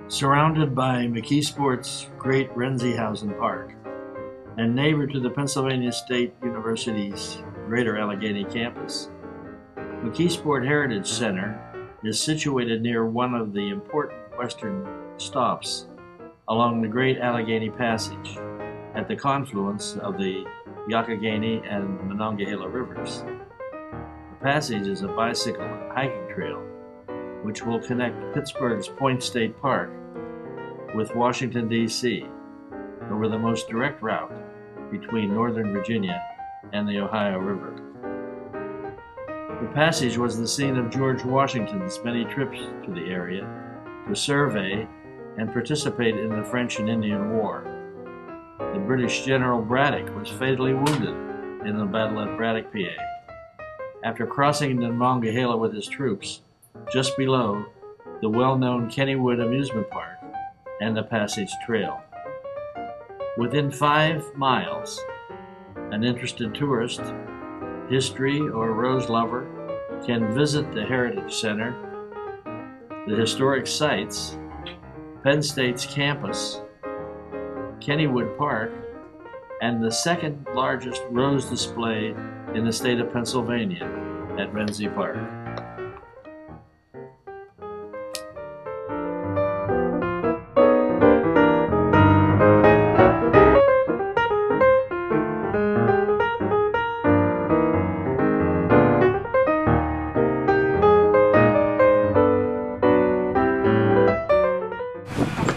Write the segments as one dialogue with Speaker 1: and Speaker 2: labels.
Speaker 1: Surrounded by McKeesport's Great Renziehausen Park and neighbor to the Pennsylvania State University's Greater Allegheny campus, McKeesport Heritage Center is situated near one of the important western stops along the Great Allegheny Passage at the confluence of the Youghiogheny and Monongahela rivers. The passage is a bicycle and hiking trail which will connect Pittsburgh's Point State Park with Washington, D.C. over the most direct route between Northern Virginia and the Ohio River. The passage was the scene of George Washington's many trips to the area to survey and participate in the French and Indian War. The British General Braddock was fatally wounded in the battle at Braddock, PA. After crossing the Monongahela with his troops, just below the well-known Kennywood Amusement Park and the Passage Trail. Within 5 miles, an interested tourist, history or rose lover can visit the Heritage Center, the historic sites, Penn State's campus, Kennywood Park, and the second largest rose display in the state of Pennsylvania at Renzi Park.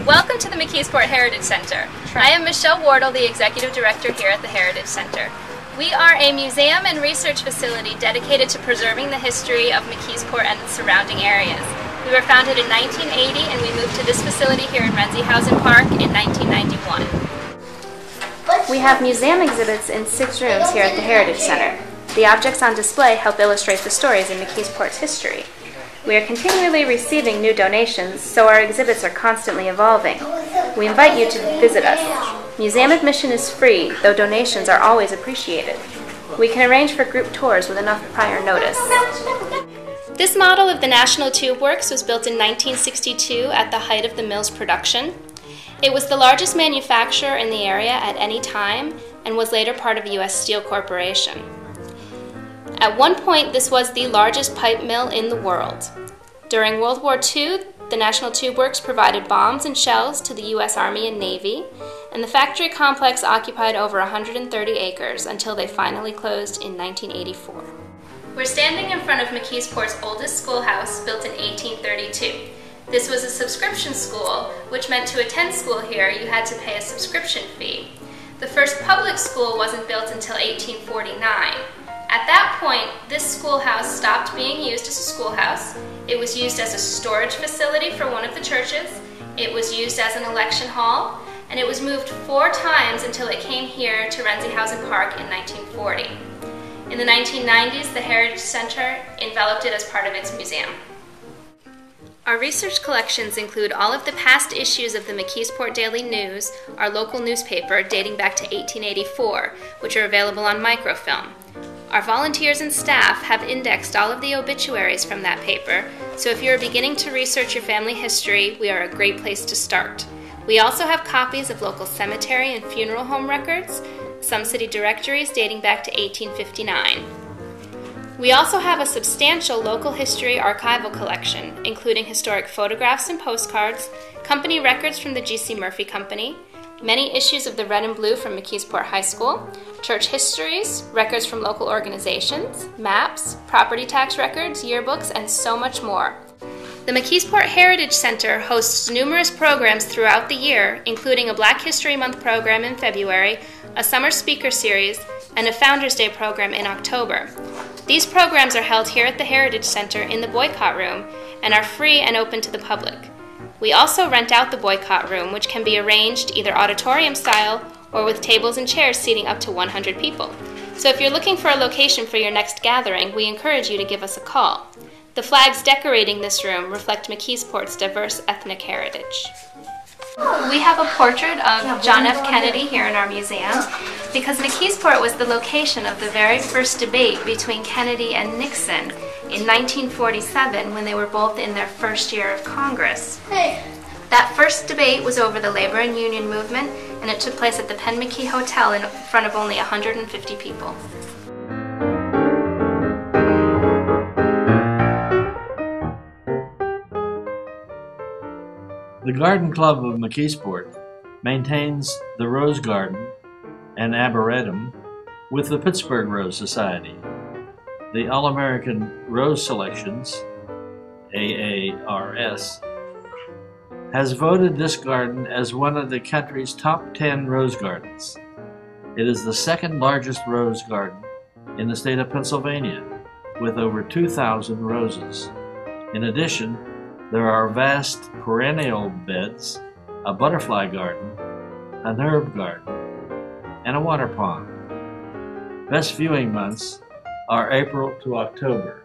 Speaker 2: Welcome to the McKeesport Heritage Center. I am Michelle Wardle, the Executive Director here at the Heritage Center. We are a museum and research facility dedicated to preserving the history of McKeesport and the surrounding areas. We were founded in 1980 and we moved to this facility here in Renziehausen Park in 1991.
Speaker 3: We have museum exhibits in 6 rooms here at the Heritage Center. The objects on display help illustrate the stories in McKeesport's history. We are continually receiving new donations, so our exhibits are constantly evolving. We invite you to visit us. Museum admission is free, though donations are always appreciated. We can arrange for group tours with enough prior notice.
Speaker 2: This model of the National Tube Works was built in 1962 at the height of the mill's production. It was the largest manufacturer in the area at any time and was later part of U.S. Steel Corporation. At one point, this was the largest pipe mill in the world. During World War II, the National Tube Works provided bombs and shells to the U.S. Army and Navy, and the factory complex occupied over 130 acres until they finally closed in 1984. We're standing in front of McKeesport's oldest schoolhouse, built in 1832. This was a subscription school, which meant to attend school here you had to pay a subscription fee. The first public school wasn't built until 1849. At that point, this schoolhouse stopped being used as a schoolhouse. It was used as a storage facility for one of the churches. It was used as an election hall, and it was moved 4 times until it came here to Renziehausen Park in 1940. In the 1990s, the Heritage Center enveloped it as part of its museum. Our research collections include all of the past issues of the McKeesport Daily News, our local newspaper dating back to 1884, which are available on microfilm. Our volunteers and staff have indexed all of the obituaries from that paper, so if you're beginning to research your family history, we are a great place to start. We also have copies of local cemetery and funeral home records, some city directories dating back to 1859. We also have a substantial local history archival collection, including historic photographs and postcards, company records from the G.C. Murphy Company, many issues of the Red and Blue from McKeesport High School, church histories, records from local organizations, maps, property tax records, yearbooks, and so much more. The McKeesport Heritage Center hosts numerous programs throughout the year, including a Black History Month program in February, a summer speaker series, and a Founders Day program in October. These programs are held here at the Heritage Center in the Boycott Room and are free and open to the public. We also rent out the Boycott Room, which can be arranged either auditorium style or with tables and chairs seating up to 100 people. So if you're looking for a location for your next gathering, we encourage you to give us a call. The flags decorating this room reflect McKeesport's diverse ethnic heritage. We have a portrait of John F. Kennedy here in our museum because McKeesport was the location of the very first debate between Kennedy and Nixon in 1947 when they were both in their first year of Congress. That first debate was over the labor and union movement, and it took place at the Penn McKee Hotel in front of only 150 people.
Speaker 1: The Garden Club of McKeesport maintains the Rose Garden and Arboretum with the Pittsburgh Rose Society. The All-American Rose Selections, AARS, has voted this garden as one of the country's top 10 rose gardens. It is the second largest rose garden in the state of Pennsylvania, with over 2,000 roses. In addition, there are vast perennial beds, a butterfly garden, an herb garden, and a water pond. Best viewing months are April to October.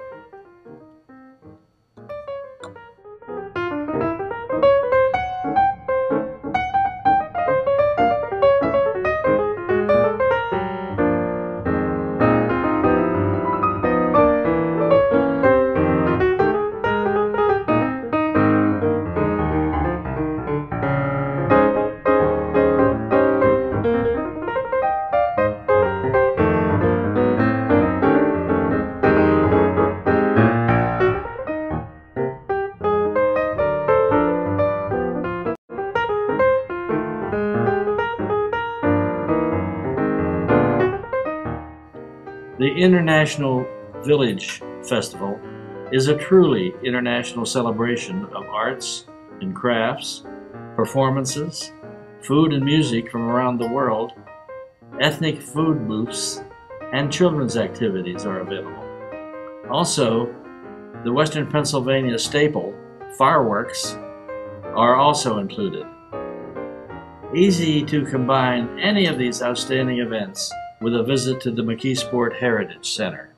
Speaker 1: The International Village Festival is a truly international celebration of arts and crafts, performances, food and music from around the world, ethnic food booths, and children's activities are available. Also, the Western Pennsylvania staple, fireworks, are also included. Easy to combine any of these outstanding events with a visit to the McKeesport Heritage Center.